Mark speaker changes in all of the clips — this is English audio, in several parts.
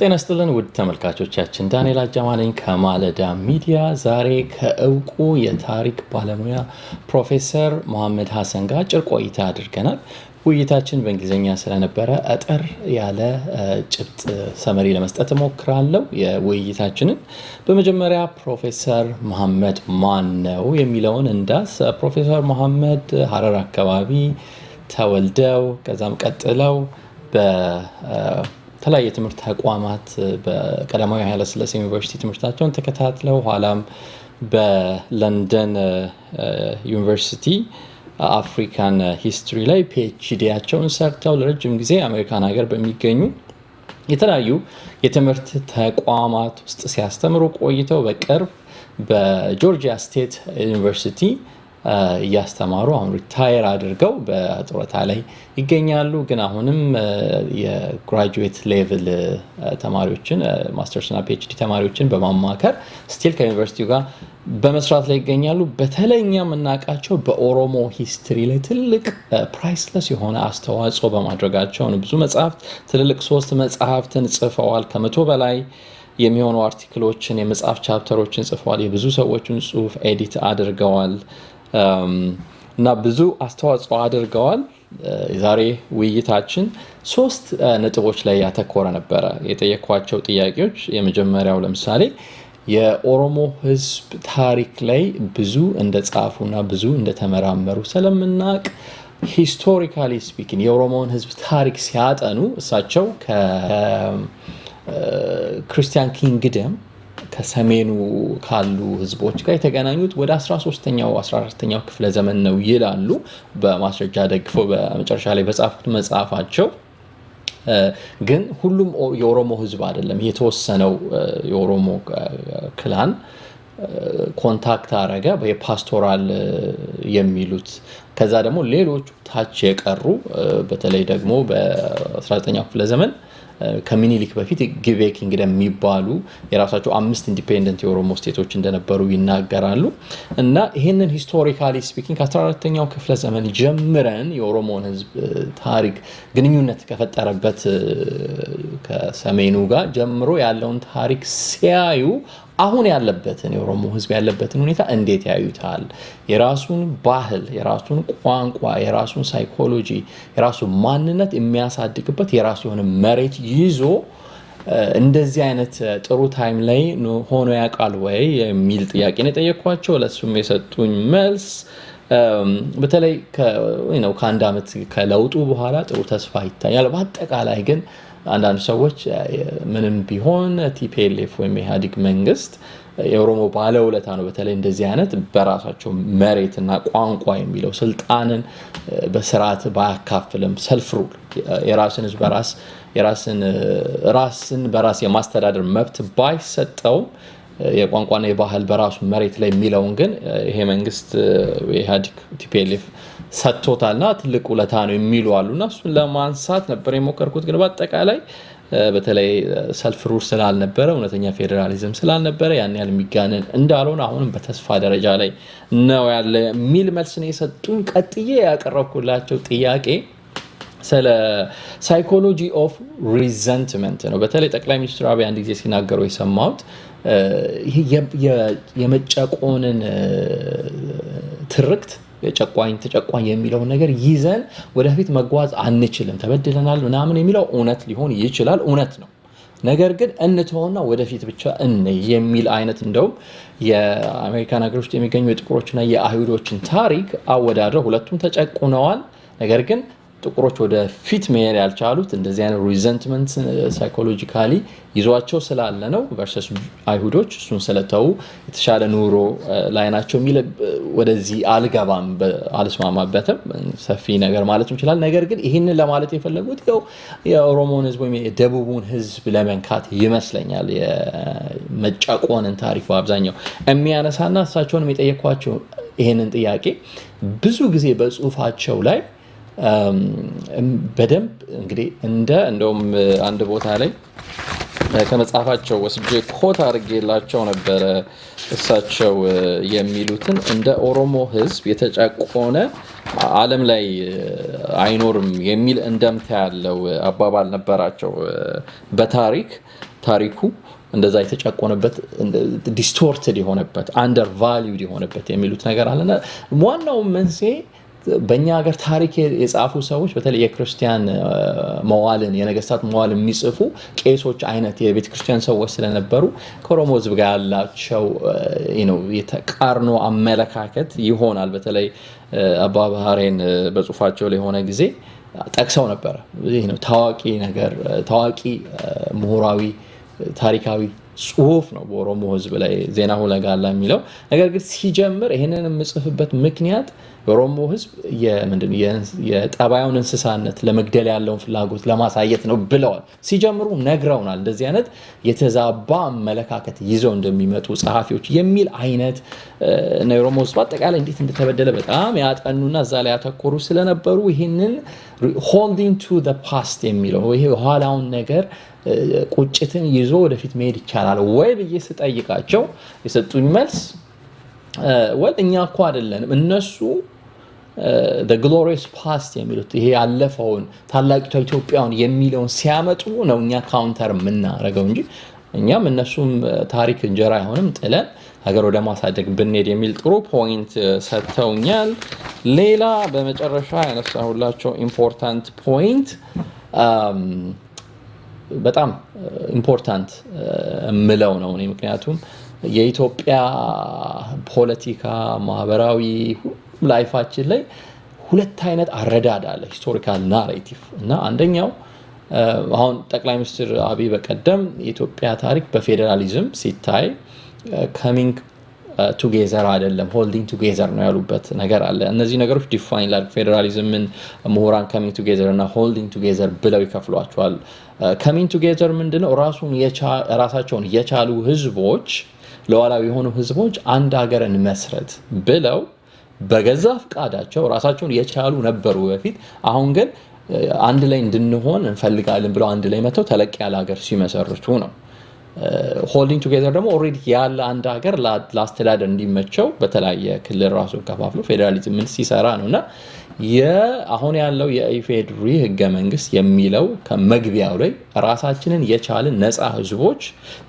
Speaker 1: ጤና ይስጥልን ውድ ተመልካቾቻችን ዳንኤል አጃማለኝ ከማለዳ ሚዲያ ዛሬ ከእውቁ የታሪክ ባለሙያ ፕሮፌሰር መሀመድ ሐሰን ጋር አጭር ቆይታ አድርገናል። ውይይታችን በእንግሊዝኛ ስለነበረ አጠር ያለ ጭብጥ ሰመሪ ለመስጠት እሞክራለሁ። የውይይታችንን በመጀመሪያ ፕሮፌሰር መሀመድ ማን ነው የሚለውን እንዳስ ፕሮፌሰር መሀመድ ሐረር አካባቢ ተወልደው ከዛም ቀጥለው በተለያየ ትምህርት ተቋማት በቀዳማዊ ኃይለ ሥላሴ ዩኒቨርሲቲ ትምህርታቸውን ተከታትለው ኋላም በለንደን ዩኒቨርሲቲ አፍሪካን ሂስትሪ ላይ ፒኤችዲያቸውን ሰርተው ለረጅም ጊዜ አሜሪካን ሀገር በሚገኙ የተለያዩ የትምህርት ተቋማት ውስጥ ሲያስተምሩ ቆይተው በቅርብ በጆርጂያ ስቴት ዩኒቨርሲቲ ያስተማሩ አሁን ሪታየር አድርገው በጡረታ ላይ ይገኛሉ። ግን አሁንም የግራጁዌት ሌቭል ተማሪዎችን ማስተርስ እና ፒኤችዲ ተማሪዎችን በማማከር ስቲል ከዩኒቨርሲቲው ጋር በመስራት ላይ ይገኛሉ። በተለይኛ የምናውቃቸው በኦሮሞ ሂስትሪ ላይ ትልቅ ፕራይስለስ የሆነ አስተዋጽኦ በማድረጋቸው ነው። ብዙ መጽሐፍት ትልልቅ 3 መጽሐፍትን ጽፈዋል። ከ100 በላይ የሚሆኑ አርቲክሎችን የመጽሐፍ ቻፕተሮችን ጽፈዋል። የብዙ ሰዎችን ጽሁፍ ኤዲት አድርገዋል እና ብዙ አስተዋጽኦ አድርገዋል። ዛሬ ውይይታችን 3 ነጥቦች ላይ ያተኮረ ነበረ። የጠየኳቸው ጥያቄዎች የመጀመሪያው ለምሳሌ የኦሮሞ ሕዝብ ታሪክ ላይ ብዙ እንደጻፉና ብዙ እንደተመራመሩ ስለምናቅ ሂስቶሪካሊ ስፒኪንግ የኦሮሞን ሕዝብ ታሪክ ሲያጠኑ እሳቸው ከክርስቲያን ኪንግደም ከሰሜኑ ካሉ ህዝቦች ጋር የተገናኙት ወደ 13ኛው 14ኛው ክፍለ ዘመን ነው ይላሉ። በማስረጃ ደግፈው በመጨረሻ ላይ በጻፉት መጽሐፋቸው ግን ሁሉም የኦሮሞ ህዝብ አይደለም። የተወሰነው የኦሮሞ ክላን ኮንታክት አረገ በፓስቶራል የሚሉት ከዛ ደግሞ ሌሎች ታች የቀሩ በተለይ ደግሞ በ19ኛው ክፍለ ዘመን ከሚኒሊክ በፊት ጊቤ ኪንግደም የሚባሉ የራሳቸው 5 ኢንዲፔንደንት የኦሮሞ ስቴቶች እንደነበሩ ይናገራሉ። እና ይሄንን ሂስቶሪካሊ ስፒኪንግ ከ14ኛው ክፍለ ዘመን ጀምረን የኦሮሞን ህዝብ ታሪክ ግንኙነት ከፈጠረበት ከሰሜኑ ጋር ጀምሮ ያለውን ታሪክ ሲያዩ አሁን ያለበትን የኦሮሞ ህዝብ ያለበትን ሁኔታ እንዴት ያዩታል? የራሱን ባህል፣ የራሱን ቋንቋ፣ የራሱን ሳይኮሎጂ፣ የራሱን ማንነት የሚያሳድግበት የራሱ የሆነ መሬት ይዞ እንደዚህ አይነት ጥሩ ታይም ላይ ሆኖ ያውቃል ወይ የሚል ጥያቄ ነው የጠየኳቸው። ለሱም የሰጡኝ መልስ በተለይ ከአንድ ዓመት ከለውጡ በኋላ ጥሩ ተስፋ ይታያል። በአጠቃላይ ግን አንዳንድ ሰዎች ምንም ቢሆን ቲፒኤልኤፍ ወይም የኢህአዴግ መንግስት የኦሮሞ ባለውለታ ነው በተለይ እንደዚህ አይነት በራሳቸው መሬትና ቋንቋ የሚለው ስልጣንን በስርዓት ባያካፍልም ሰልፍ ሩል የራስን ህዝብ ራስን በራስ የማስተዳደር መብት ባይሰጠው የቋንቋና የባህል በራሱ መሬት ላይ የሚለውን ግን ይሄ መንግስት የኢህአዴግ ቲፒኤልኤፍ ሰጥቶታልና ትልቅ ውለታ ነው የሚሉ አሉና እሱን ለማንሳት ነበር የሞከርኩት። ግን በአጠቃላይ በተለይ ሰልፍ ሩል ስላልነበረ እውነተኛ ፌዴራሊዝም ስላልነበረ ያን ያህል የሚጋነን እንዳልሆነ አሁንም በተስፋ ደረጃ ላይ ነው ያለ የሚል መልስ ነው የሰጡኝ። ቀጥዬ ያቀረብኩላቸው ጥያቄ ስለ ሳይኮሎጂ ኦፍ ሪዘንትመንት ነው። በተለይ ጠቅላይ ሚኒስትር አብይ አንድ ጊዜ ሲናገሩ የሰማሁት የመጨቆንን ትርክት የጨቋኝ ተጨቋኝ የሚለው ነገር ይዘን ወደፊት መጓዝ አንችልም፣ ተበድለናል ምናምን የሚለው እውነት ሊሆን ይችላል፣ እውነት ነው። ነገር ግን እንተውና ወደፊት ብቻ የሚል አይነት እንደውም የአሜሪካን ሀገር ውስጥ የሚገኙ የጥቁሮችና የአይሁዶችን ታሪክ አወዳድረው ሁለቱም ተጨቁነዋል። ነገር ግን ጥቁሮች ወደ ፊት መሄድ ያልቻሉት እንደዚህ አይነት ሪዘንትመንት ሳይኮሎጂካሊ ይዟቸው ስላለ ነው ቨርሰስ አይሁዶች እሱን ስለተው የተሻለ ኑሮ ላይ ናቸው የሚል ወደዚህ አልገባም፣ አልስማማበትም። ሰፊ ነገር ማለት እንችላለን። ነገር ግን ይህንን ለማለት የፈለጉት የኦሮሞን ህዝብ ወይም የደቡቡን ህዝብ ለመንካት ይመስለኛል የመጨቆንን ታሪክ በአብዛኛው የሚያነሳና እሳቸውንም የጠየኳቸው ይህንን ጥያቄ ብዙ ጊዜ በጽሁፋቸው ላይ በደንብ እንግዲህ እንደውም አንድ ቦታ ላይ ከመጽሐፋቸው ወስጄ ኮት አድርጌላቸው ነበረ። እሳቸው የሚሉትን እንደ ኦሮሞ ህዝብ የተጨቆነ ዓለም ላይ አይኖርም የሚል እንደምታ ያለው አባባል ነበራቸው በታሪክ ታሪኩ እንደዛ የተጨቆነበት ዲስቶርትድ የሆነበት አንደር ቫልዩድ የሆነበት የሚሉት ነገር አለና ዋናው መንስኤ በእኛ ሀገር ታሪክ የጻፉ ሰዎች በተለይ የክርስቲያን መዋልን የነገስታት መዋልን የሚጽፉ ቄሶች አይነት የቤተ ክርስቲያን ሰዎች ስለነበሩ ከኦሮሞ ህዝብ ጋር ያላቸው የተቃርኖ አመለካከት ይሆናል። በተለይ አባ ባህሬን በጽሁፋቸው ላይ ሆነ ጊዜ ጠቅሰው ነበር። ይሄ ነው ታዋቂ ምሁራዊ ታሪካዊ ጽሁፍ ነው በኦሮሞ ህዝብ ላይ ዜና ሁለጋላ የሚለው ነገር ግን ሲጀምር ይሄንን የምጽፍበት ምክንያት የኦሮሞ ህዝብ የጠባዩን እንስሳነት ለመግደል ያለውን ፍላጎት ለማሳየት ነው ብለዋል። ሲጀምሩ ነግረውናል። እንደዚህ አይነት የተዛባ አመለካከት ይዘው እንደሚመጡ ጸሐፊዎች የሚል አይነት ነው። የኦሮሞ ህዝብ አጠቃላይ እንዴት እንደተበደለ በጣም ያጠኑና እዛ ላይ ያተኮሩ ስለነበሩ ይሄንን holding to the past የሚለው ይሄ ኋላውን ነገር ቁጭትን ይዞ ወደፊት መሄድ ይቻላል ወይ ብዬ ስጠይቃቸው የሰጡኝ መልስ እኛ እኮ አይደለንም እነሱ the glorious past የሚሉት ይሄ ያለፈውን ታላቂቷ ኢትዮጵያን የሚለውን ሲያመጡ ነው እኛ ካውንተር የምናረገው እንጂ እኛም እነሱም ታሪክ እንጀራ አይሆንም ጥለን ሀገር ወደ ማሳደግ ብንሄድ የሚል ጥሩ ፖይንት ሰጥተውኛል። ሌላ በመጨረሻ ያነሳሁላቸው ኢምፖርታንት ፖይንት በጣም ኢምፖርታንት ምለው ነው ምክንያቱም የኢትዮጵያ ፖለቲካ ማህበራዊ ላይፋችን ላይ ሁለት አይነት አረዳድ አለ ሂስቶሪካል ናሬቲቭ እና አንደኛው አሁን ጠቅላይ ሚኒስትር አብይ በቀደም የኢትዮጵያ ታሪክ በፌደራሊዝም ሲታይ coming together አይደለም holding together ነው ያሉበት ነገር አለ። እነዚህ ነገሮች ዲፋይን ላይክ ፌደራሊዝምን ምሁራን coming together እና holding together ብለው ይከፍሏቸዋል። coming together ምንድነው? ራሳቸውን የቻሉ ህዝቦች ለዋላዊ የሆኑ ህዝቦች አንድ ሀገርን መስረት ብለው በገዛ ፍቃዳቸው ራሳቸውን የቻሉ ነበሩ በፊት። አሁን ግን አንድ ላይ እንድንሆን እንፈልጋለን ብለው አንድ ላይ መተው ተለቅ ያለ ሀገር ሲመሰርቱ ነው። holding together ደግሞ ኦሬዲ ያለ አንድ ሀገር ለአስተዳደር እንዲመቸው በተለያየ ክልል ራሱን ከፋፍሎ ፌደራሊዝም ምን ሲሰራ ነውና አሁን ያለው የኢፌድሪ ህገ መንግስት የሚለው ከመግቢያው ላይ ራሳችንን የቻልን ነፃ ህዝቦች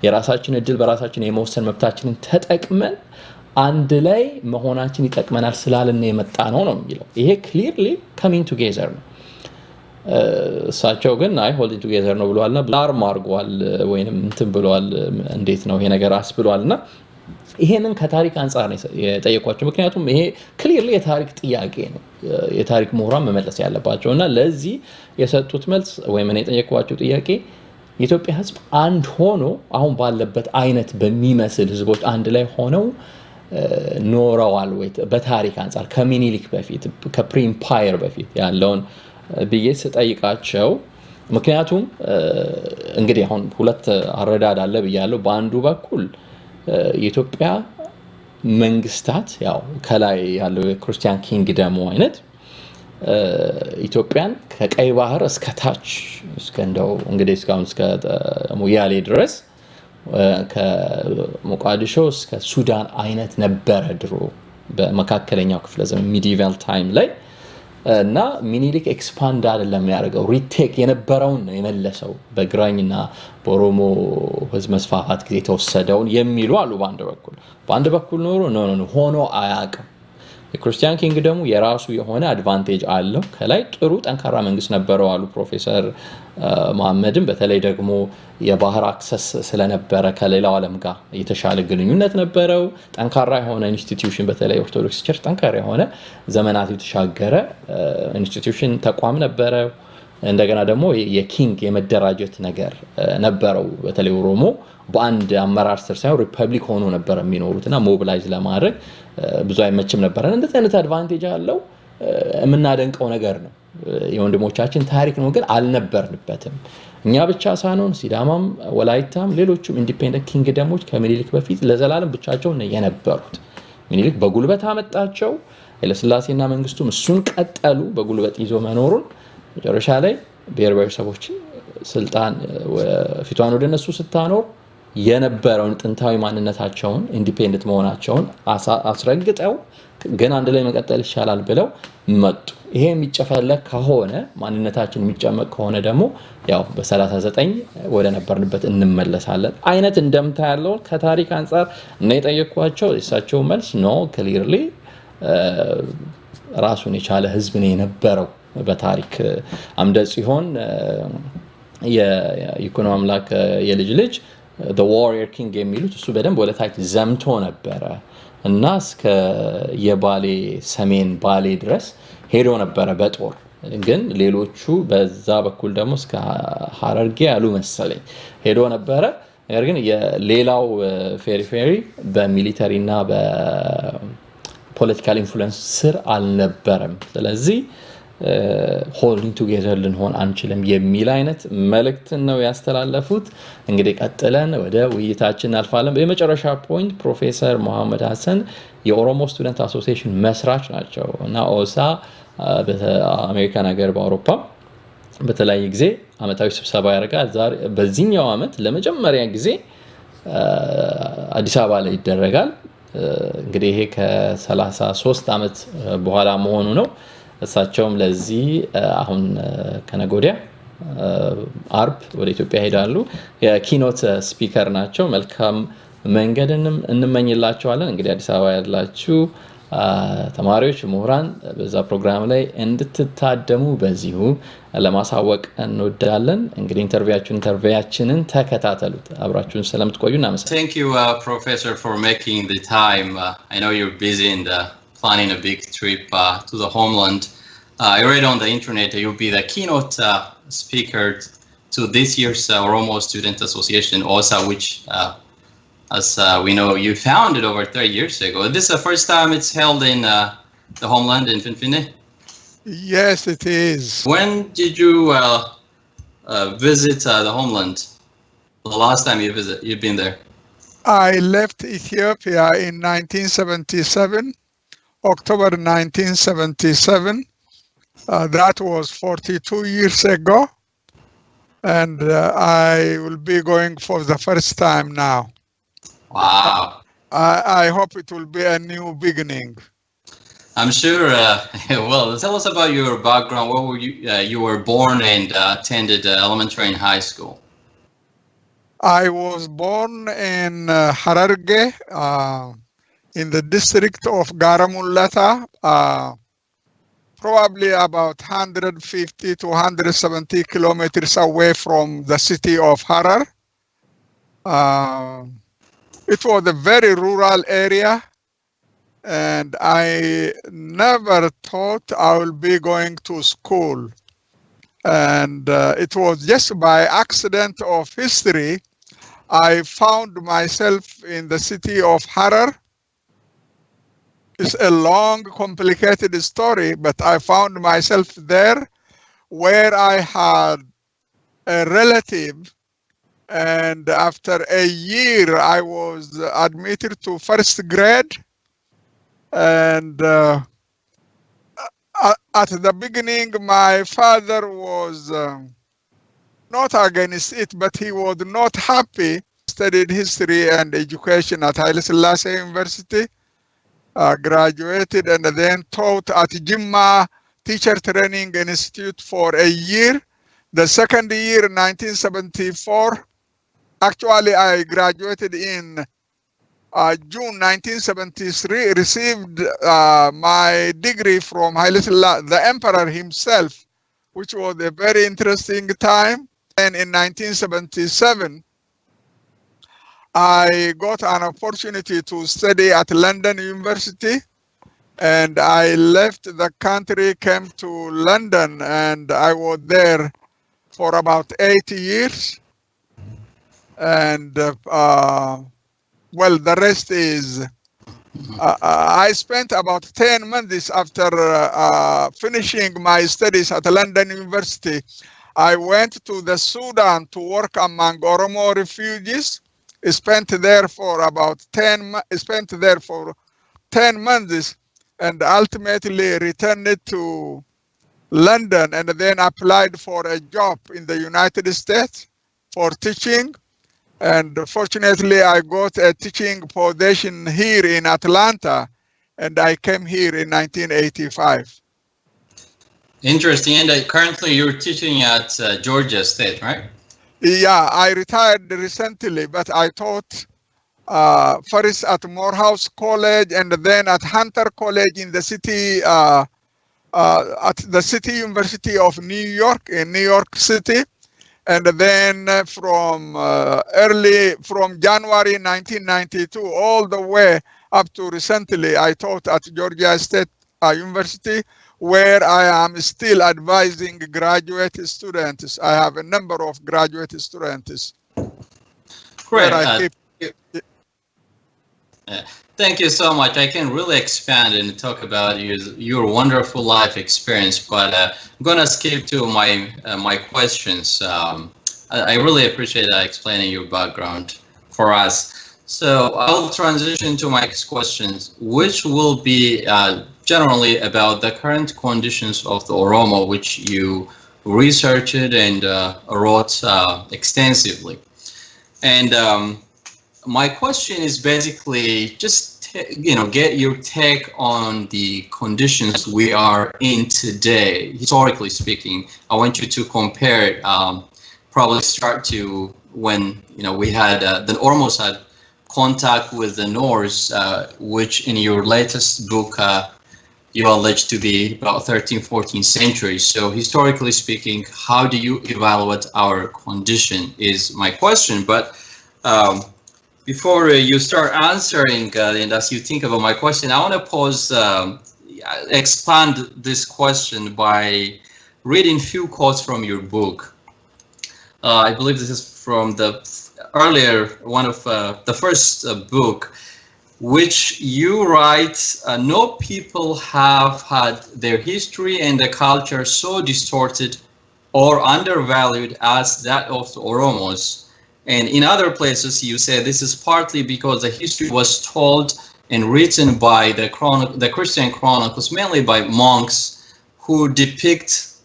Speaker 1: የራሳችን እድል በራሳችን የመወሰን መብታችንን ተጠቅመን አንድ ላይ መሆናችን ይጠቅመናል ስላልን የመጣ ነው የሚለው። ይሄ ክሊርሊ coming together ነው። እሳቸው ግን አይ holding together ነው ብለዋልና አርማ አርጓል ወይንም እንትን ብለዋል። እንዴት ነው ይሄ ነገር አስብሏልና ይሄንን ከታሪክ አንፃር ነው የጠየኳቸው። ምክንያቱም ይሄ ክሊርሊ የታሪክ ጥያቄ ነው የታሪክ ምሁራን መመለስ ያለባቸውና ለዚህ የሰጡት መልስ ወይም እኔ የጠየኳቸው ጥያቄ የኢትዮጵያ ህዝብ አንድ ሆኖ አሁን ባለበት አይነት በሚመስል ህዝቦች አንድ ላይ ሆነው ኖረዋል ወይ በታሪክ አንፃር ከሚኒሊክ በፊት ከፕሪምፓየር በፊት ያለውን ብዬ ስጠይቃቸው ምክንያቱም እንግዲህ አሁን ሁለት አረዳድ አለ ብያለሁ። በአንዱ በኩል የኢትዮጵያ መንግስታት ያው ከላይ ያለው የክርስቲያን ኪንግደም አይነት ኢትዮጵያን ከቀይ ባህር እስከ ታች እስከ እንደው እንግዲህ እስካሁን እስከ ሞያሌ ድረስ ከሞቃዲሾ እስከ ሱዳን አይነት ነበረ ድሮ በመካከለኛው ክፍለ ዘመን ሚዲቫል ታይም ላይ እና ሚኒሊክ ኤክስፓንድ አይደለም ያደርገው ሪቴክ የነበረውን ነው የመለሰው በግራኝና በኦሮሞ ህዝብ መስፋፋት ጊዜ ተወሰደውን የሚሉ አሉ። በአንድ በኩል ኖሮ ሆኖ አያውቅም። የክርስቲያን ኪንግደሙ የራሱ የሆነ አድቫንቴጅ አለው። ከላይ ጥሩ ጠንካራ መንግስት ነበረው አሉ ፕሮፌሰር መሀመድም። በተለይ ደግሞ የባህር አክሰስ ስለነበረ ከሌላው ዓለም ጋር የተሻለ ግንኙነት ነበረው። ጠንካራ የሆነ ኢንስቲትዩሽን በተለይ ኦርቶዶክስ ቸርች ጠንካራ የሆነ ዘመናት የተሻገረ ኢንስቲትዩሽን ተቋም ነበረ። እንደገና ደግሞ የኪንግ የመደራጀት ነገር ነበረው። በተለይ ኦሮሞ በአንድ አመራር ስር ሳይሆን ሪፐብሊክ ሆኖ ነበር የሚኖሩትና ሞቢላይዝ ለማድረግ ብዙ አይመችም ነበር። እንደዚህ አይነት አድቫንቴጅ አለው። የምናደንቀው ነገር ነው። የወንድሞቻችን ታሪክ ነው፣ ግን አልነበርንበትም። እኛ ብቻ ሳንሆን ሲዳማም ወላይታም ሌሎችም ኢንዲፔንደንት ኪንግደሞች ከሚኒሊክ በፊት ለዘላለም ብቻቸውን የነበሩት። ሚኒሊክ በጉልበት አመጣቸው። ኃይለሥላሴና መንግስቱም እሱን ቀጠሉ በጉልበት ይዞ መኖሩን። መጨረሻ ላይ ብሔር ብሔረሰቦችን ስልጣን ፊቷን ወደ እነሱ ስታኖር የነበረውን ጥንታዊ ማንነታቸውን ኢንዲፔንደንት መሆናቸውን አስረግጠው ግን አንድ ላይ መቀጠል ይሻላል ብለው መጡ። ይሄ የሚጨፈለቅ ከሆነ ማንነታችን የሚጨመቅ ከሆነ ደግሞ ያው በ39 ወደ ነበርንበት እንመለሳለን አይነት እንደምታ ያለው ከታሪክ አንፃር እና የጠየኳቸው እሳቸው መልስ ኖ ክሊርሊ ራሱን የቻለ ህዝብ ነው የነበረው በታሪክ አምደ ጽዮን የኢኮኖሚ አምላክ የልጅ ልጅ the warrior king የሚሉት እሱ በደንብ ወደ ታች ዘምቶ ነበረ እና እስከ የባሌ ሰሜን ባሌ ድረስ ሄዶ ነበረ በጦር ግን ሌሎቹ በዛ በኩል ደግሞ እስከ ሐረርጌ ያሉ መሰለኝ ሄዶ ነበረ ነገር ግን የሌላው ፌሪ በሚሊተሪ እና በፖለቲካል ኢንፍሉዌንስ ስር አልነበረም ስለዚህ holding together ልንሆን አንችልም የሚል አይነት መልእክት ነው ያስተላለፉት እንግዲህ ቀጥለን ወደ ውይይታችን አልፋለን በመጨረሻ ፖይንት ፕሮፌሰር መሐመድ ሐሰን የኦሮሞ ስቱደንት አሶሲዬሽን መስራች ናቸው እና ኦሳ በአሜሪካን ሀገር በአውሮፓ በተለያየ ጊዜ አመታዊ ስብሰባ ያደርጋል ዛሬ በዚህኛው አመት ለመጀመሪያ ጊዜ አዲስ አበባ ላይ ይደረጋል እንግዲህ ይሄ ከ33 አመት በኋላ መሆኑ ነው እሳቸውም ለዚህ አሁን ከነጎዲያ አርብ ወደ ኢትዮጵያ ሄዳሉ የኪኖት ስፒከር ናቸው መልካም መንገድንም እንመኝላቸዋለን እንግዲህ አዲስ አበባ ያላችሁ ተማሪዎች ምሁራን በዛ ፕሮግራም ላይ እንድትታደሙ በዚሁ ለማሳወቅ እንወዳለን እንግዲህ ኢንተርቪያችንን ተከታተሉት አብራችሁን ስለምትቆዩ እናመሰግናለን
Speaker 2: Thank you professor for making the time I know you're busy and planning a big trip to the homeland. I read on the internet that you'll be the keynote speaker to this year's Oromo Student Association, OSA, which, as we know, you founded over 30 years ago. This is the first time it's held in the homeland in Finfinne?
Speaker 3: Yes, it is.
Speaker 2: When did you visit the homeland? The last time you've been there?
Speaker 3: I left Ethiopia in 1977. October 1977. That was 42 years ago. And I will be going for the first time now.
Speaker 2: Wow.
Speaker 3: I hope it will be a new beginning.
Speaker 2: I'm sure. Well, tell us about your background. Where were you? You were born and attended elementary and high school.
Speaker 3: I was born in Hararge, in the district of Garamulata, probably about 150 to 170 kilometers away from the city of Harar. It was a very rural area, and I never thought I will be going to school. And it was just by accident of history, I found myself in the city of Harar. It's a long, complicated story, but I found myself there where I had a relative, and after a year, I was admitted to first grade. And at the beginning, my father was not against it, but he was not happy. Studied history and education at Haile Selassie University. Graduated and then taught at Jimma Teacher Training Institute for a year. The second year, 1974, actually I graduated in June 1973, received my degree from Haile Selassie, the emperor himself, which was a very interesting time. And in 1977, I got an opportunity to study at London University, and I left the country, came to London, and I was there for about 8 years. And well, the rest is, I spent about 10 months after finishing my studies at London University. I went to the Sudan to work among Oromo refugees. Spent there for about 10 months, and ultimately returned to London, and then applied for a job in the United States for teaching. And fortunately, I got a teaching position here in Atlanta, and I came here in 1985.
Speaker 2: Interesting. And currently you're teaching at Georgia State, right?
Speaker 3: Yeah, I retired recently, but I taught first at Morehouse College and then at Hunter College in the city, at the City University of New York in New York City. And then from January 1992 all the way up to recently, I taught at Georgia State University, where I am still advising graduate students. I have a number of graduate students.
Speaker 2: Great. Thank you so much. I can really expand and talk about your wonderful life experience, but I'm gonna skip to my questions. I really appreciate explaining your background for us. So I'll transition to my questions, which will be generally about the current conditions of the Oromo, which you researched and wrote extensively. And my question is basically just get your take on the conditions we are in today, historically speaking. I want you to compare it, probably start to when we had the Oromos had contact with the Norse, which in your latest book you allege to be about 13th, 14th century. So historically speaking, how do you evaluate our condition is my question. But before you start answering, and as you think about my question, I want to expand this question by reading a few quotes from your book. I believe this is from the earlier one of the first book, which you write, no people have had their history and the culture so distorted or undervalued as that of the Oromos. And in other places, you say this is partly because the history was told and written by the Christian chronicles, mainly by monks who depict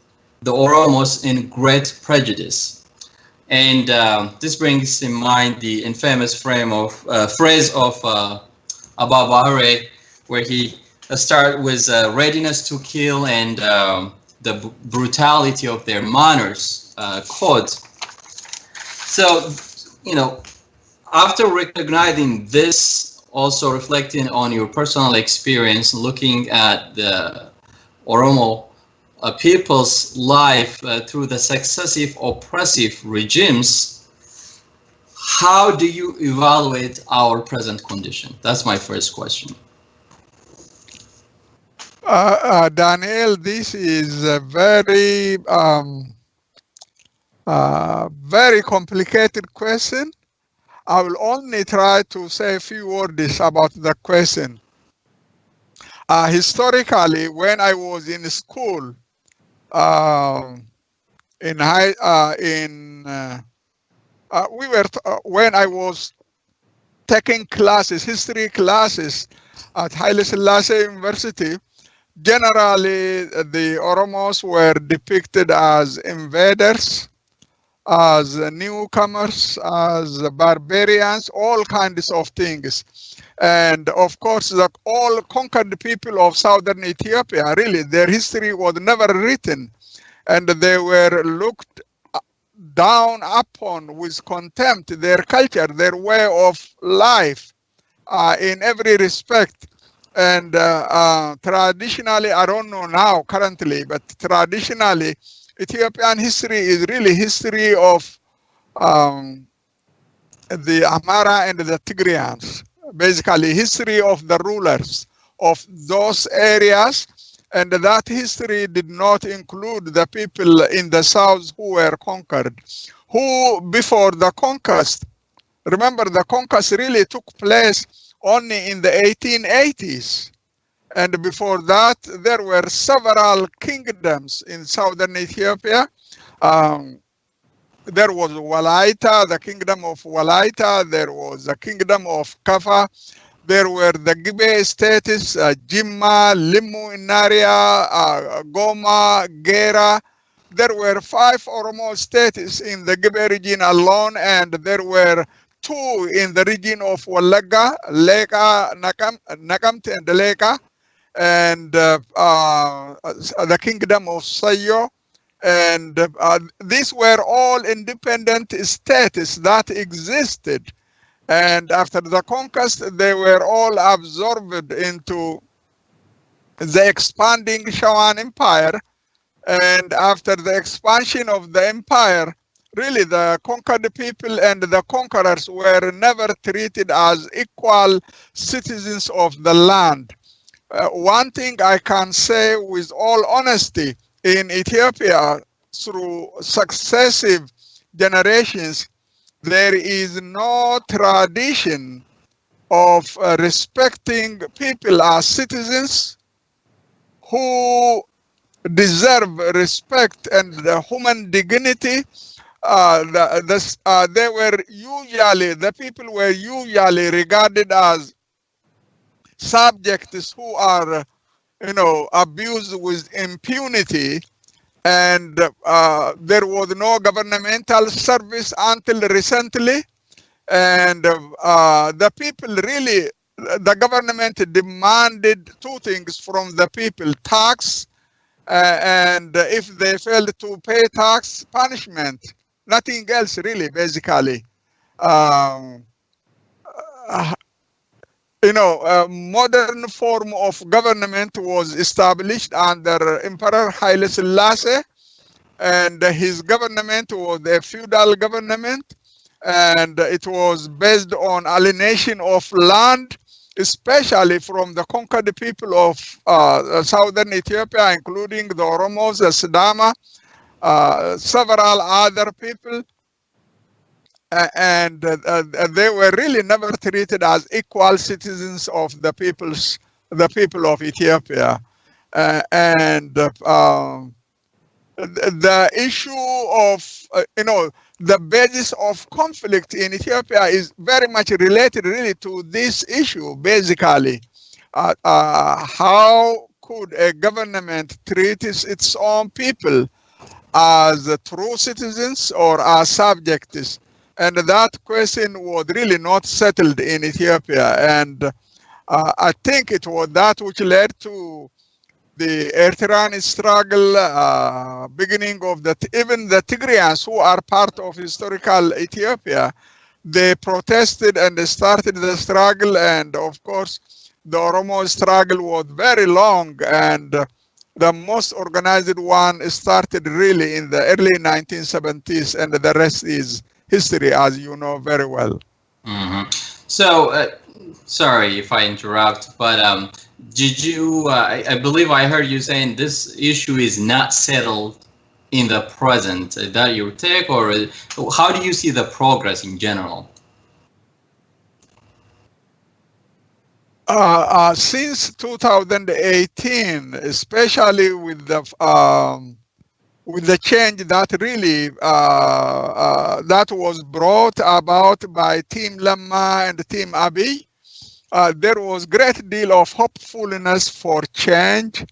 Speaker 2: the Oromos in great prejudice. And this brings in mind the infamous phrase of Abba Bahare, where he started with readiness to kill and the brutality of their manners quote. So, after recognizing this, also reflecting on your personal experience, looking at the Oromo people's life through the successive oppressive regimes, how do you evaluate our present condition? That's my first question.
Speaker 3: Daniel, this is a very complicated question. I will only try to say a few words about the question. Historically, when I was in school, when I was taking classes, history classes at Haile Selassie University, generally the Oromos were depicted as invaders, as newcomers, as barbarians, all kinds of things. And of course, all conquered people of southern Ethiopia, really, their history was never written. And they were looked down upon with contempt, their culture, their way of life in every respect. And traditionally, I don't know now currently, but traditionally, Ethiopian history is really history of the Amhara and the Tigrayans, basically history of the rulers of those areas. And that history did not include the people in the south who were conquered, who before the conquest, remember the conquest really took place only in the 1880s. And before that, there were several kingdoms in southern Ethiopia. There was Walaita, the kingdom of Walaita. There was the kingdom of Kafa. There were the Gibe states, Jimma, Limu, Inaria, Goma, Gera. There were 5 Oromo states in the Gibe region alone, and there were two in the region of Walaga, Leka, Nakamte and Leka, and the kingdom of Sayo. And these were all independent states that existed. And after the conquest, they were all absorbed into the expanding Shawan Empire. And after the expansion of the empire, really the conquered people and the conquerors were never treated as equal citizens of the land. One thing I can say with all honesty, in Ethiopia, through successive generations, there is no tradition of respecting people as citizens who deserve respect and the human dignity. They were usually, the people were usually regarded as subjects who are, abused with impunity, and there was no governmental service until recently. And the people really, the government demanded two things from the people: tax, and if they failed to pay tax, punishment. Nothing else really, basically. A modern form of government was established under Emperor Haile Selassie, and his government was a feudal government, and it was based on alienation of land, especially from the conquered people of southern Ethiopia, including the Oromos, the Sidama, several other people. And they were really never treated as equal citizens of the people of Ethiopia. The issue of, the basis of conflict in Ethiopia is very much related really to this issue, basically. How could a government treat its own people as true citizens or as subjects? And that question was really not settled in Ethiopia. And I think it was that which led to the Eritrean struggle, beginning of even the Tigrayans, who are part of historical Ethiopia, they protested and they started the struggle. And of course, the Oromo struggle was very long, and the most organized one started really in the early 1970s, and the rest is history, as you know very well.
Speaker 2: Mm-hmm. So, sorry if I interrupt, but did you, I believe I heard you saying this issue is not settled in the present. Is that your take, or how do you see the progress in general?
Speaker 3: Since 2018, especially with the change that really that was brought about by Team Lamma and Team Abiy, there was great deal of hopefulness for change,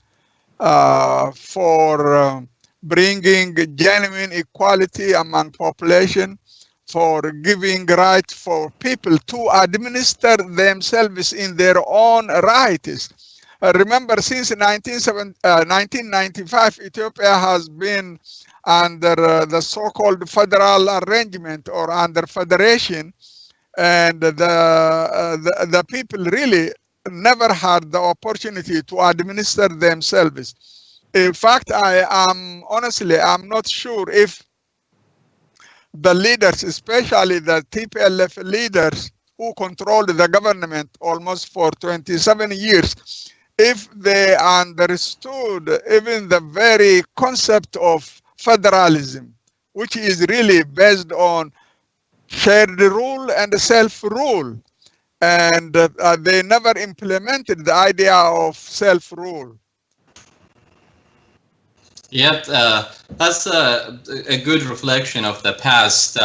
Speaker 3: for bringing genuine equality among population, for giving right for people to administer themselves in their own rights. Remember, since 1995, Ethiopia has been under the so-called federal arrangement, or under federation, and the people really never had the opportunity to administer themselves. In fact, I'm not sure if the leaders, especially the TPLF leaders who controlled the government almost for 27 years, if they understood even the very concept of federalism, which is really based on shared rule and self-rule. And they never implemented the idea of self-rule.
Speaker 2: Yep, that's a good reflection of the past.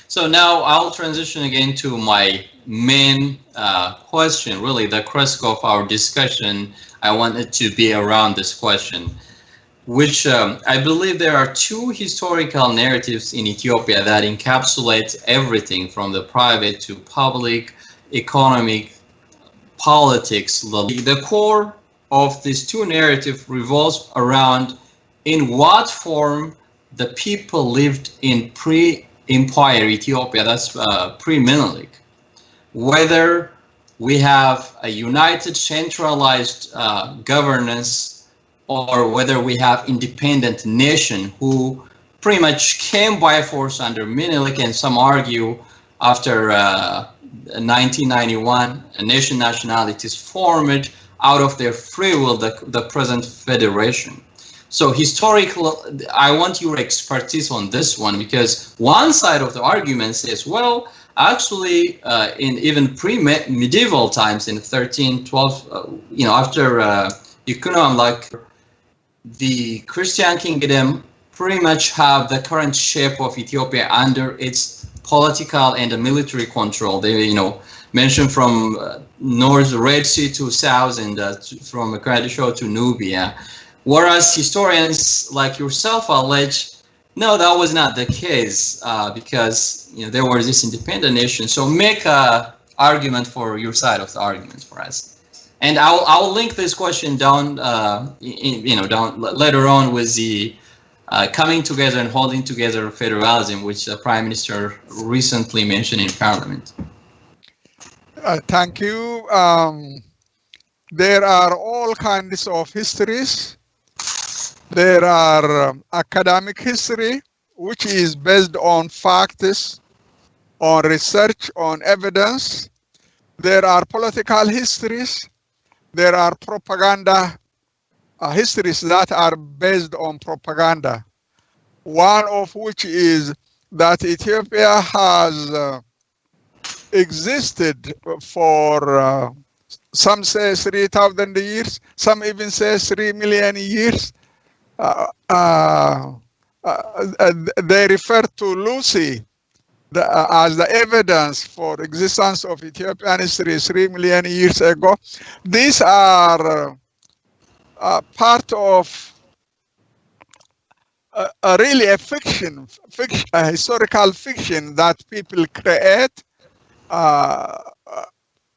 Speaker 2: So now I'll transition again to my main question, really the crux of our discussion. I wanted to be around this question. which I believe there are two historical narratives in Ethiopia that encapsulate everything from the private to public, economic, politics. The core of these two narratives revolves around in what form the people lived in pre-empire Ethiopia, that's pre-Menelik. Whether we have a united centralized governance or whether we have independent nation who pretty much came by force under Menelik, and some argue after 1991 a nation nationalities formed out of their free will, the present federation. So historical, I want your expertise on this one, because one side of the argument says, well, actually, in even pre-medieval times, in 1312, after like the Christian kingdom pretty much have the current shape of Ethiopia under its political and military control. They, mention from North Red Sea to south, and from Mogadishu to Nubia. Whereas historians like yourself allege, no, that was not the case, because there was this independent nation. So make a argument for your side of the argument for us. And I'll link this question down, down later on with the coming together and holding together federalism, which the Prime Minister recently mentioned in Parliament.
Speaker 3: Thank you. There are all kinds of histories. There are academic history, which is based on facts, on research, on evidence. There are political histories. There are propaganda histories that are based on propaganda. One of which is that Ethiopia has existed for some say 3,000 years, some even say 3 million years. They refer to Lucy as the evidence for existence of Ethiopian history 3 million years ago. These are part of really a fiction, a historical fiction that people create.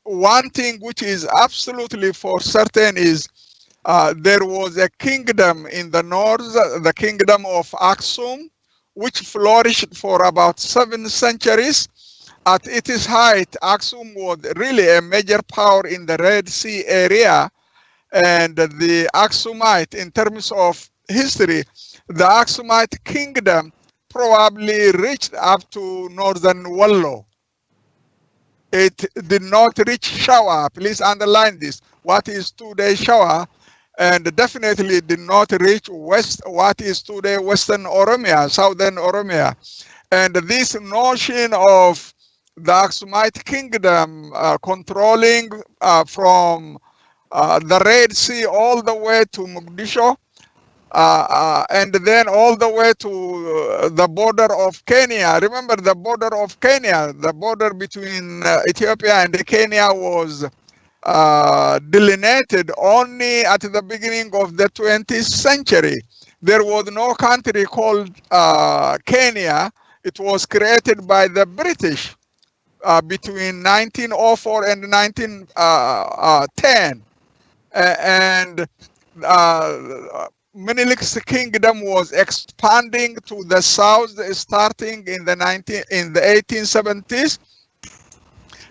Speaker 3: One thing which is absolutely for certain is there was a kingdom in the north, the kingdom of Aksum, which flourished for about 7 centuries. At its height, Aksum was really a major power in the Red Sea area. And the Aksumite, in terms of history, the Aksumite kingdom probably reached up to northern Wallo. It did not reach Shawa. Please underline this. What is today Shawa? And definitely did not reach west, what is today Western Oromia, Southern Oromia. And this notion of the Aksumite kingdom controlling from the Red Sea all the way to Mogadishu, and then all the way to the border of Kenya. Remember the border of Kenya, the border between Ethiopia and Kenya was delineated only at the beginning of the 20th century. There was no country called Kenya. It was created by the British between 1904 and 1910. And Menelik's kingdom was expanding to the south starting in the 1870s.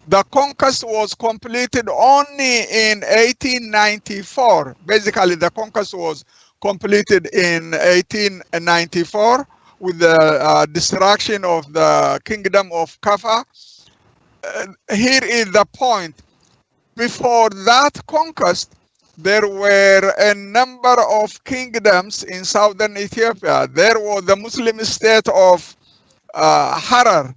Speaker 3: The conquest was completed only in 1894. Basically, the conquest was completed in 1894 with the destruction of the kingdom of Kaffa. Here is the point. Before that conquest, there were a number of kingdoms in southern Ethiopia. There was the Muslim state of Harar,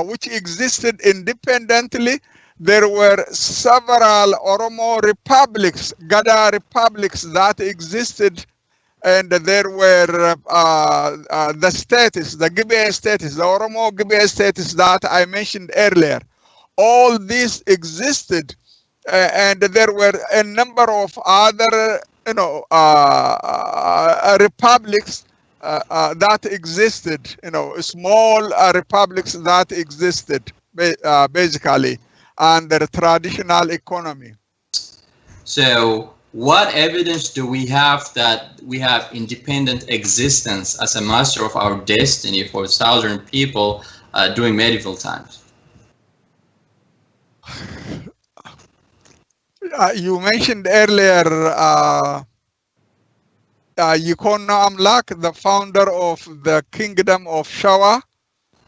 Speaker 3: which existed independently. There were several Oromo republics, Gada republics that existed, and there were the status, the Gibe status, the Oromo Gibe status that I mentioned earlier. All these existed, and there were a number of other republics that existed, small republics that existed basically under traditional economy.
Speaker 2: So what evidence do we have that we have independent existence as a master of our destiny for southern people during medieval times?
Speaker 3: You mentioned earlier Yikonno Amlak, the founder of the kingdom of Shawa,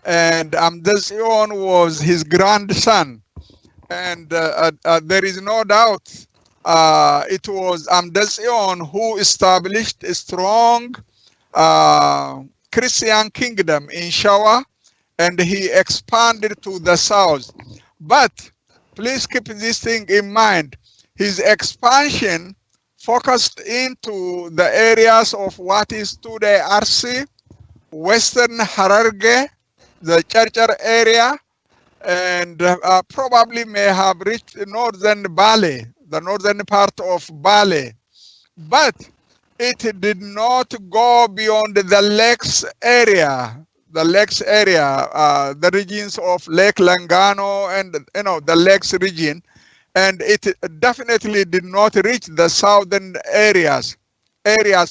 Speaker 3: and Amdesion was his grandson. And there is no doubt it was Amdesion who established a strong Christian kingdom in Shawa, and he expanded to the south. But please keep this thing in mind. His expansion focused into the areas of what is today Arsi, Western Hararge, the Charchar area, and probably may have reached northern Bali, the northern part of Bali. But it did not go beyond the lakes area, the regions of Lake Langano and the lakes region, and it definitely did not reach the southern areas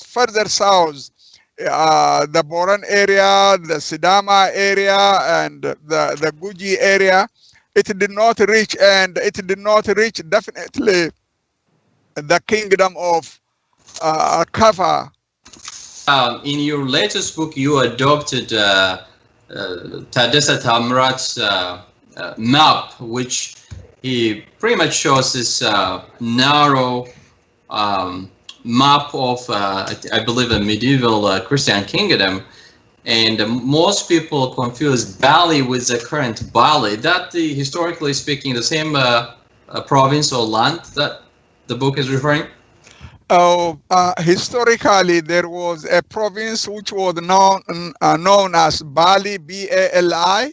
Speaker 3: further south, the Boran area, the Sidama area, and the Guji area. It did not reach, and it did not reach definitely the kingdom of Kafa.
Speaker 2: In your latest book, you adopted Taddessa Tamrat's map, which he pretty much shows this narrow map of, I believe, a medieval Christian kingdom. And most people confuse Bali with the current Bali. That, historically speaking, the same province or land that the book is referring?
Speaker 3: Historically, there was a province which was known as Bali, B-A-L-I,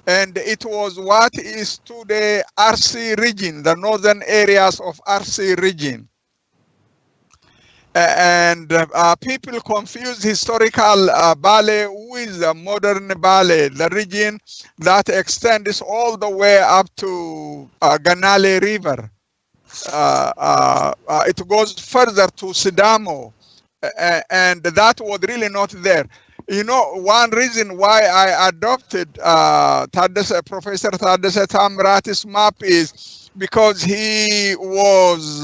Speaker 3: and it was what is today RC region, the northern areas of RC region. And people confuse historical Bali with modern Bali, the region that extends all the way up to Ganale River. It goes further to Sidamo, and that was really not there. One reason why I adopted Professor Taddessa Tamrat's map is because he was,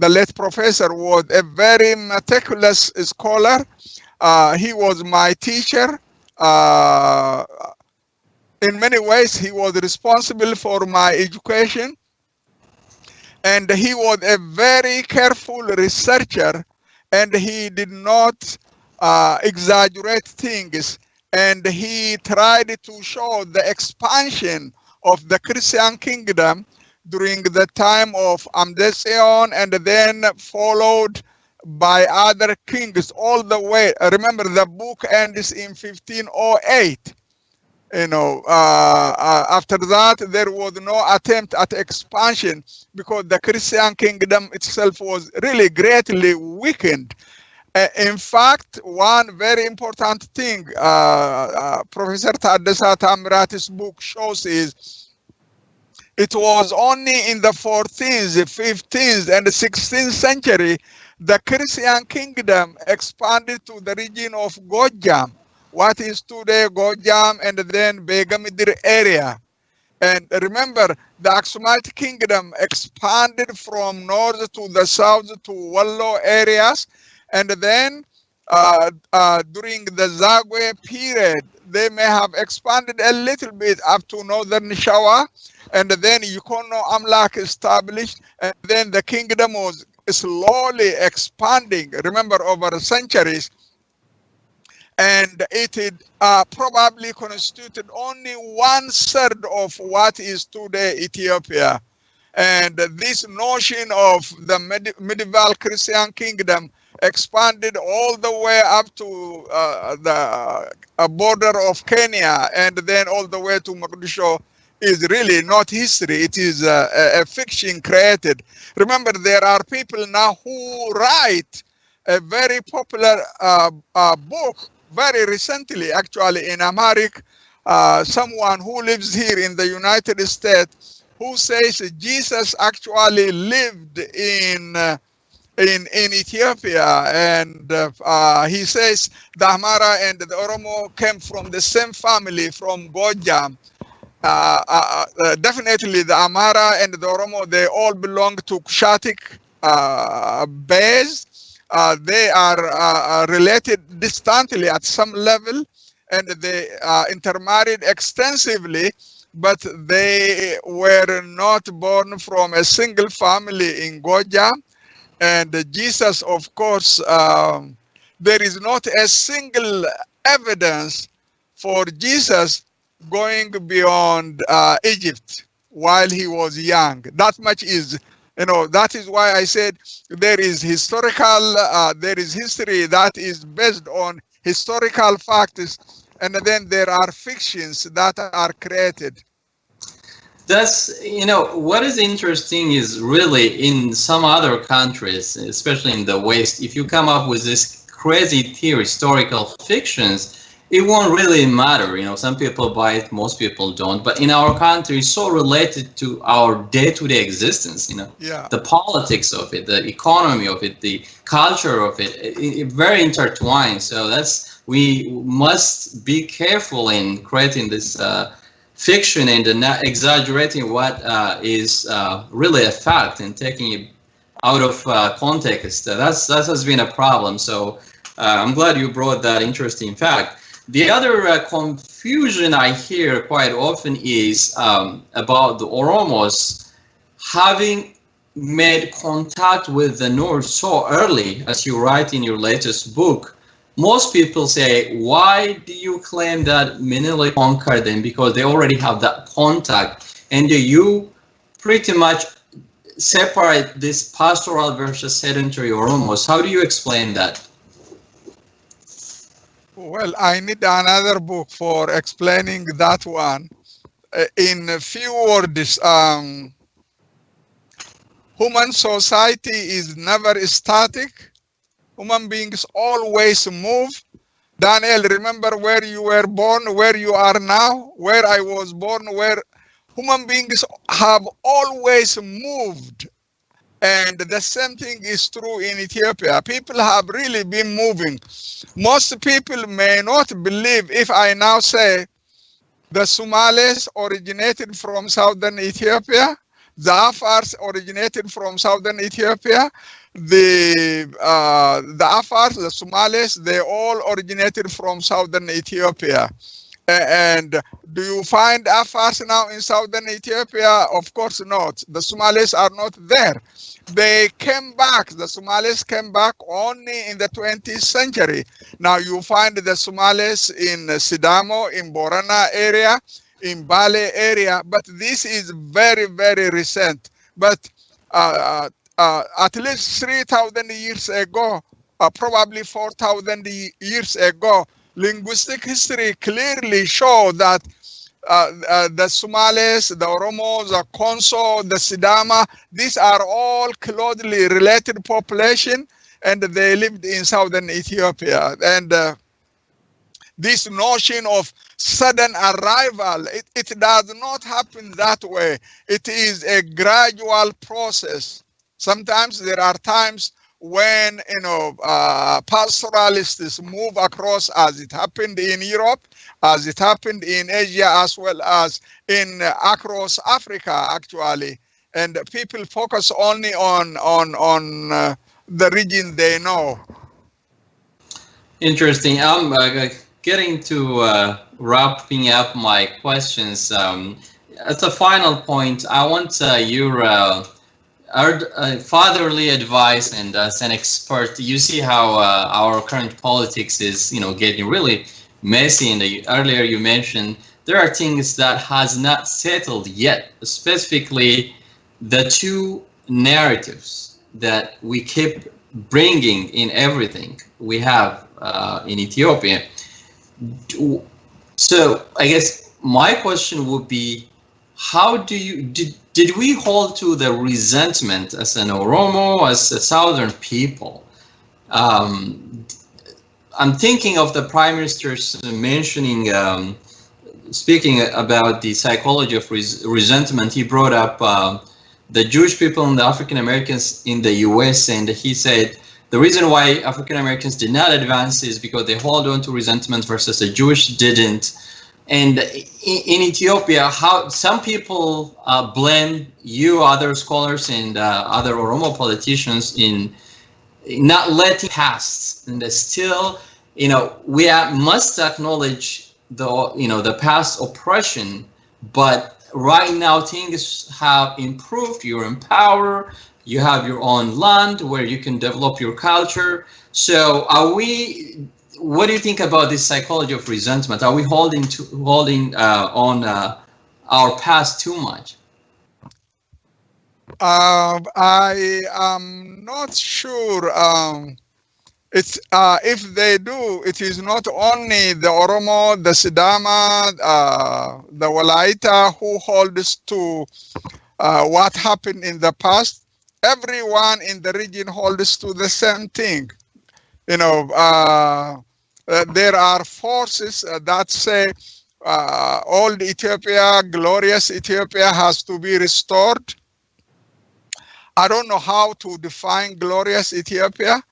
Speaker 3: the late professor was a very meticulous scholar. He was my teacher. In many ways, he was responsible for my education. And he was a very careful researcher, and he did not exaggerate things. And he tried to show the expansion of the Christian kingdom during the time of Amdesion, and then followed by other kings all the way. Remember, the book ends in 1508. After that, there was no attempt at expansion because the Christian kingdom itself was really greatly weakened. In fact, one very important thing Professor Taddessa Tamrat's book shows is it was only in the 14th, 15th, and 16th century the Christian kingdom expanded to the region of Gojam, what is today Gojam, and then Begamidir area. And remember, the Aksumite kingdom expanded from north to the south to Wallo areas, and then during the Zagwe period, they may have expanded a little bit up to northern Shawa, and then Yikonno Amlak established, and then the kingdom was slowly expanding, remember, over centuries. And it probably constituted only 1/3 of what is today Ethiopia. And this notion of the medieval Christian kingdom expanded all the way up to the border of Kenya, and then all the way to Mogadishu is really not history. It is a fiction created. Remember, there are people now who write a very popular book very recently, actually in Amharic, someone who lives here in the United States, who says Jesus actually lived in Ethiopia, and he says the Amhara and the Oromo came from the same family from Gojam. Definitely the Amhara and the Oromo, they all belong to Kushatic base. They are related distantly at some level, and they intermarried extensively, but they were not born from a single family in Gojam. And Jesus, of course, there is not a single evidence for Jesus going beyond Egypt while he was young. That much is, that is why I said there is historical, there is history that is based on historical facts, and then there are fictions that are created.
Speaker 2: That's, what is interesting is really in some other countries, especially in the West, if you come up with this crazy theory, historical fictions, it won't really matter. Some people buy it, most people don't. But in our country, it's so related to our day-to-day existence,
Speaker 3: Yeah.
Speaker 2: The politics of it, the economy of it, the culture of it, very intertwined. So we must be careful in creating this fiction and not exaggerating what is really a fact and taking it out of context. That has been a problem. So I'm glad you brought that interesting fact. The other confusion I hear quite often is about the Oromos having made contact with the North so early, as you write in your latest book. Most people say, why do you claim that Menelik conquered them? Because they already have that contact. And you pretty much separate this pastoral versus sedentary Oromos. How do you explain that?
Speaker 3: Well, I need another book for explaining that one. In a few words, human society is never static. Human beings always move. Daniel, remember where you were born, where you are now, where I was born, where human beings have always moved. And the same thing is true in Ethiopia. People have really been moving. Most people may not believe if I now say the Somalis originated from southern Ethiopia, the Afars originated from southern Ethiopia, the Afars, the Somalis, they all originated from southern Ethiopia. And do you find Afars now in southern Ethiopia? Of course not. The Somalis are not there. They came back. The Somalis came back only in the 20th century. Now you find the Somalis in Sidamo, in Borana area, in Bale area, but this is very, very recent. But at least 3,000 years ago, probably 4,000 years ago, linguistic history clearly show that the Somalis, the Oromos, the Konso, the Sidama, these are all closely related population, and they lived in southern Ethiopia. And this notion of sudden arrival, it does not happen that way. It is a gradual process. Sometimes there are times when pastoralists move across, as it happened in Europe, as it happened in Asia, as well as in across Africa, actually. And people focus only on the region they know.
Speaker 2: Interesting. I'm getting to wrapping up my questions. As a final point, I want your fatherly advice, and as an expert, you see how our current politics is, getting really messy. And earlier you mentioned there are things that has not settled yet, specifically the two narratives that we keep bringing in everything we have in Ethiopia. So I guess my question would be, how do you did we hold to the resentment as an Oromo, as a southern people? I'm thinking of the Prime Minister's mentioning, speaking about the psychology of resentment. He brought up the Jewish people and the African Americans in the US, and he said the reason why African Americans did not advance is because they hold on to resentment versus the Jewish didn't. And in Ethiopia, how some people blame you, other scholars, and other Oromo politicians in not letting past, and still, we must acknowledge the past oppression, but right now things have improved. You're in power, you have your own land where you can develop your culture. So what do you think about this psychology of resentment? Are we holding on our past too much?
Speaker 3: I am not sure. It's if they do, it is not only the Oromo, the Sidama, the Walaita who holds to what happened in the past. Everyone in the region holds to the same thing. There are forces that say old Ethiopia, glorious Ethiopia has to be restored. I don't know how to define glorious Ethiopia.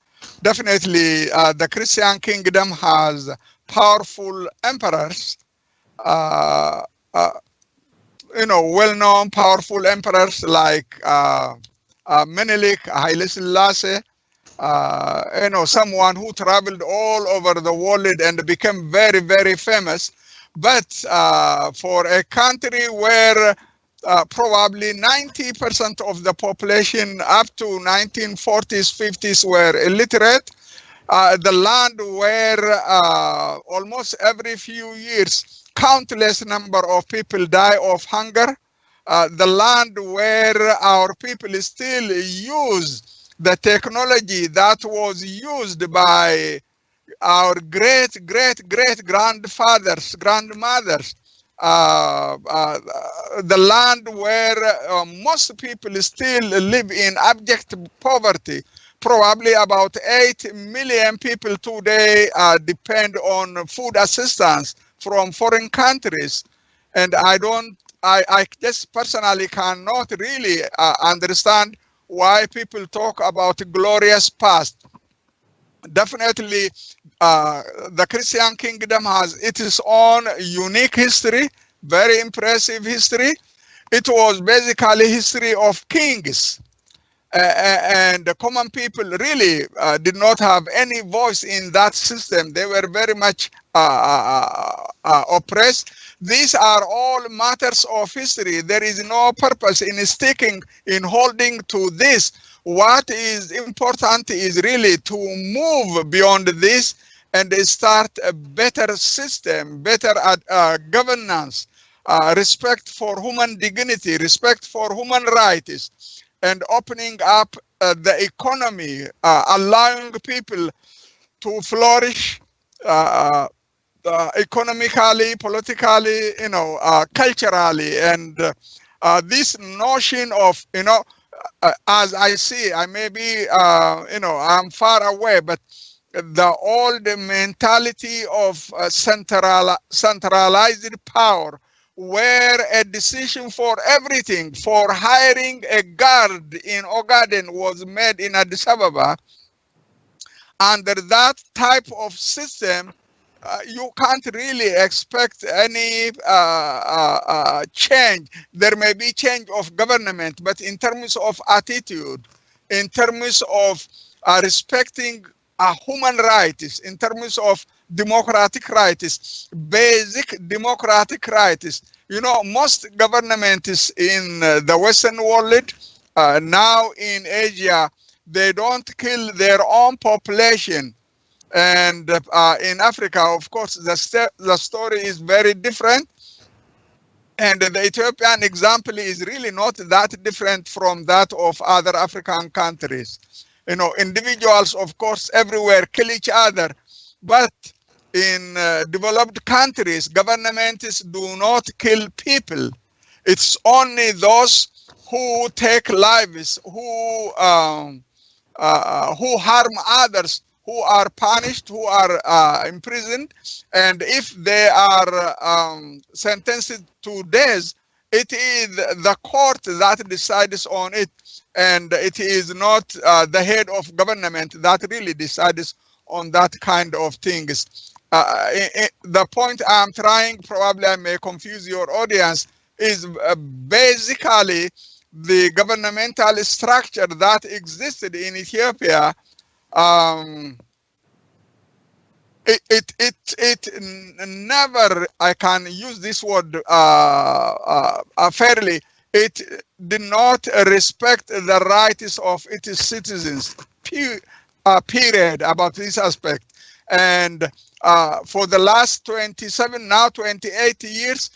Speaker 3: Definitely, the Christian kingdom has powerful emperors, well-known powerful emperors like Menelik, Haile Selassie, someone who traveled all over the world and became very, very famous. But for a country where probably 90% of the population up to 1940s, 50s were illiterate, the land where almost every few years countless number of people die of hunger, the land where our people still use the technology that was used by our great grandfathers, grandmothers, the land where most people still live in abject poverty. Probably about 8 million people today depend on food assistance from foreign countries. And I just personally cannot really understand why people talk about glorious past. Definitely, the Christian kingdom has its own unique history, very impressive history. It was basically history of kings. And the common people really did not have any voice in that system. They were very much oppressed. These are all matters of history. There is no purpose in sticking, in holding to this. What is important is really to move beyond this and start a better system, better governance, respect for human dignity, respect for human rights, and opening up the economy, allowing people to flourish economically, politically, culturally. And this notion of, as I see, I may be, I'm far away, but the old mentality of centralized power, where a decision for everything, for hiring a guard in Ogaden was made in Addis Ababa. Under that type of system, you can't really expect any change. There may be change of government, but in terms of attitude, in terms of respecting human rights, in terms of democratic rights, basic democratic rights. Most governments in the Western world, now in Asia, they don't kill their own population. And in Africa, of course, the story is very different. And the Ethiopian example is really not that different from that of other African countries. Individuals, of course, everywhere kill each other. But in developed countries, governments do not kill people. It's only those who take lives, who harm others, who are punished, who are imprisoned, and if they are sentenced to death, it is the court that decides on it, and it is not the head of government that really decides on that kind of things. The point I'm trying, probably I may confuse your audience, is basically the governmental structure that existed in Ethiopia. It never, I can use this word fairly, it did not respect the rights of its citizens, period, about this aspect. And for the last 27, now 28 years,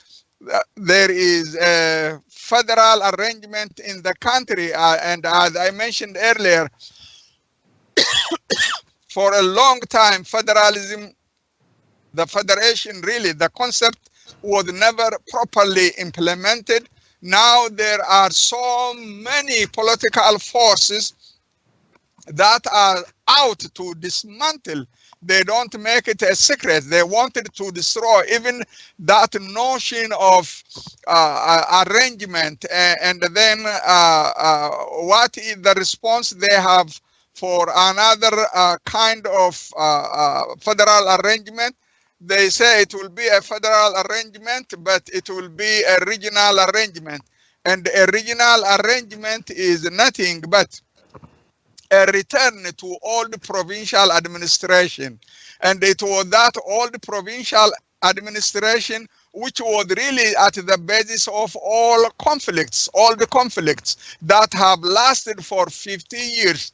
Speaker 3: there is a federal arrangement in the country, and as I mentioned earlier, for a long time, federalism, the federation, really, the concept was never properly implemented. Now there are so many political forces that are out to dismantle. They don't make it a secret. They wanted to destroy even that notion of arrangement. And then what is the response they have for another kind of federal arrangement? They say it will be a federal arrangement, but it will be a regional arrangement. And a regional arrangement is nothing but a return to old provincial administration. And it was that old provincial administration which was really at the basis of all the conflicts that have lasted for 50 years.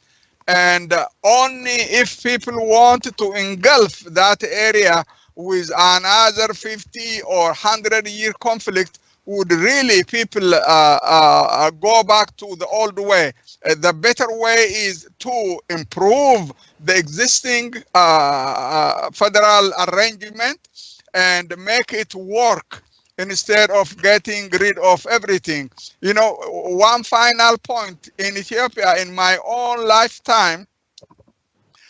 Speaker 3: And only if people want to engulf that area with another 50 or 100-year conflict would really people go back to the old way. The better way is to improve the existing federal arrangement and make it work instead of getting rid of everything. You know, one final point in Ethiopia in my own lifetime,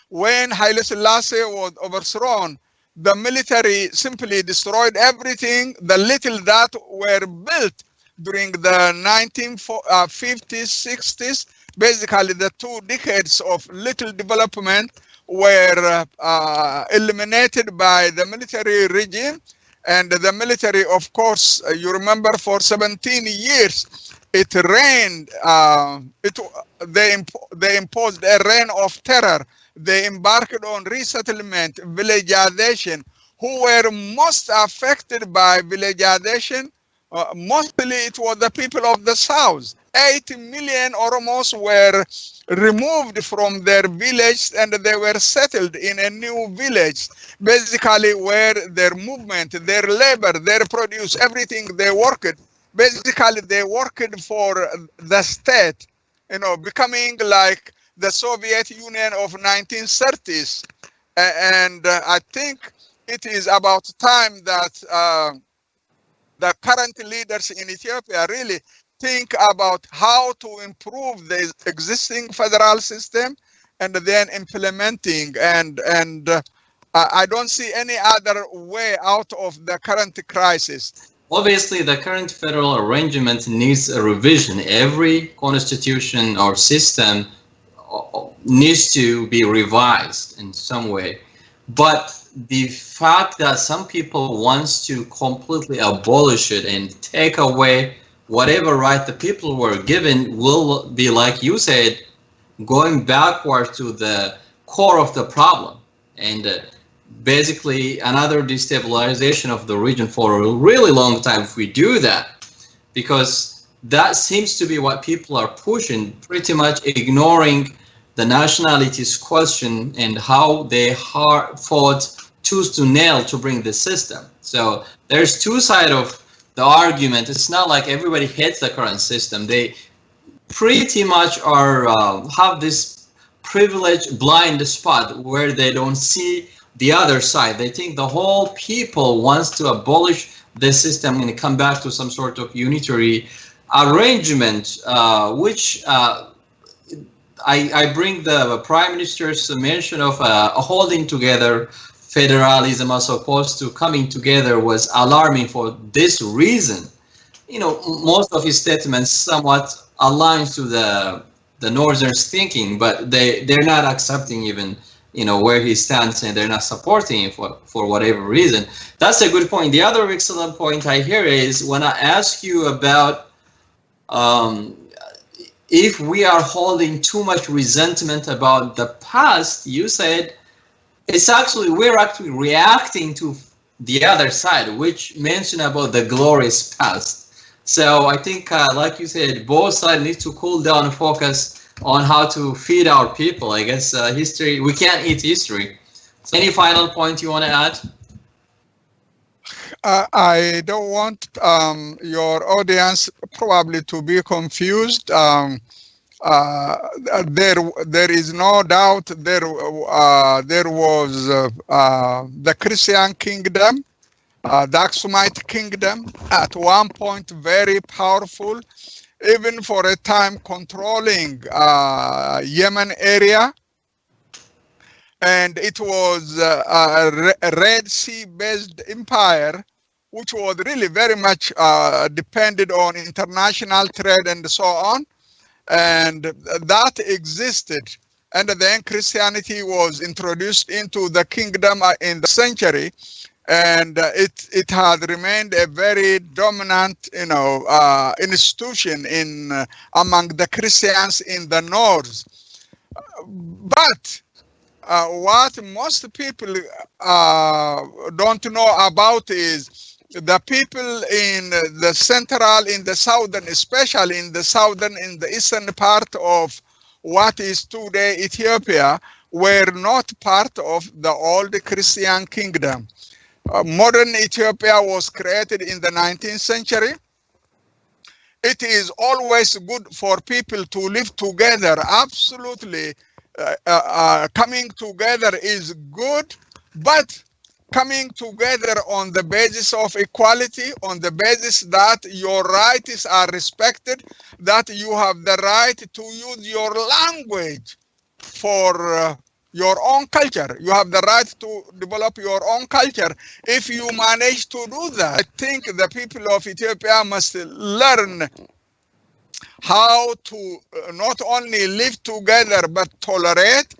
Speaker 3: when Haile Selassie was overthrown, the military simply destroyed everything, the little that were built during the 1950s, 60s. Basically, the 2 decades of little development were eliminated by the military regime. And the military, of course, you remember for 17 years, it reigned, they imposed a reign of terror. They embarked on resettlement, villagization. Who were most affected by villagization? Mostly it was the people of the south. 8 million Oromos were removed from their village and they were settled in a new village, basically where their movement, their labor, their produce, everything they worked. Basically they worked for the state, you know, becoming like the Soviet Union of 1930s. And I think it is about time that the current leaders in Ethiopia really think about how to improve the existing federal system and then implementing. And I don't see any other way out of the current crisis.
Speaker 2: Obviously, the current federal arrangement needs a revision. Every constitution or system needs to be revised in some way. But the fact that some people want to completely abolish it and take away whatever right the people were given will be, like you said, going backward to the core of the problem. And basically another destabilization of the region for a really long time if we do that, because that seems to be what people are pushing, pretty much ignoring the nationalities question and how they fought tooth to nail to bring the system. So there's 2 sides of the argument. It's not like everybody hates the current system. They pretty much are have this privileged blind spot where they don't see the other side. They think the whole people wants to abolish the system and come back to some sort of unitary arrangement, which I bring the Prime Minister's mention of holding together federalism as opposed to coming together was alarming for this reason. You know, most of his statements somewhat aligns to the Northern's thinking, but they're not accepting even, you know, where he stands, and they're not supporting him for whatever reason. That's a good point. The other excellent point I hear is when I ask you about if we are holding too much resentment about the past, you said we're actually reacting to the other side, which mentioned about the glorious past. So I think, like you said, both sides need to cool down and focus on how to feed our people. I guess history, we can't eat history. So any final point you want to add?
Speaker 3: I don't want your audience probably to be confused. There is no doubt there was the Christian kingdom, the Aksumite kingdom, at one point very powerful, even for a time controlling Yemen area. And it was a Red Sea based empire, which was really very much depended on international trade and so on. And that existed. And then Christianity was introduced into the kingdom in the century. And it had remained a very dominant, institution among the Christians in the north. But what most people don't know about is the people in the central, in the southern, especially in the eastern part of what is today Ethiopia, were not part of the old Christian kingdom. Modern Ethiopia was created in the 19th century. It is always good for people to live together. Absolutely. Coming together is good, but coming together on the basis of equality, on the basis that your rights are respected, that you have the right to use your language for your own culture. You have the right to develop your own culture. If you manage to do that, I think the people of Ethiopia must learn how to not only live together but tolerate,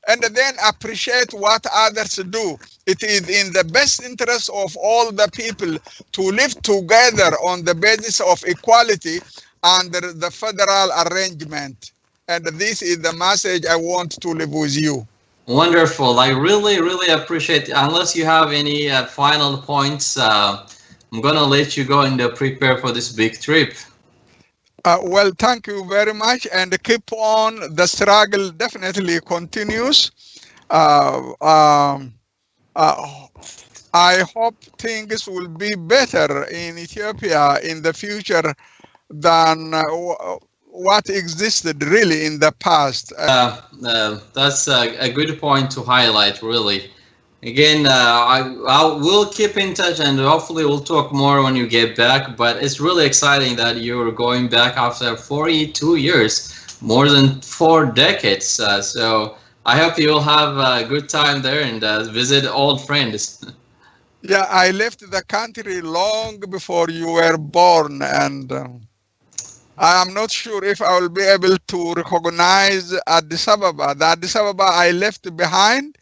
Speaker 3: and then appreciate what others do. It is in the best interest of all the people to live together on the basis of equality under the federal arrangement. And this is the message I want to leave with you.
Speaker 2: Wonderful. I really, really appreciate it. Unless you have any final points, I'm going to let you go and prepare for this big trip.
Speaker 3: Well, thank you very much, and keep on. The struggle definitely continues. I hope things will be better in Ethiopia in the future than what existed really in the past.
Speaker 2: That's a good point to highlight, really. Again, I will keep in touch, and hopefully we'll talk more when you get back. But it's really exciting that you're going back after 42 years, more than 4 decades. So I hope you'll have a good time there and visit old friends.
Speaker 3: Yeah, I left the country long before you were born, and I am not sure if I will be able to recognize Addis Ababa. The Addis Ababa I left behind,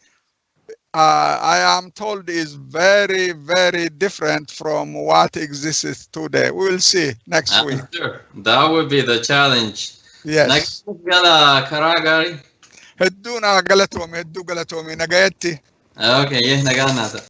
Speaker 3: I am told is very, very different from what exists today. We will see next week.
Speaker 2: Sure, that would be the challenge.
Speaker 3: Yes.
Speaker 2: Karagari.
Speaker 3: Hedduu galatoome nagayatti.
Speaker 2: Okay, yeah, nagaa naata.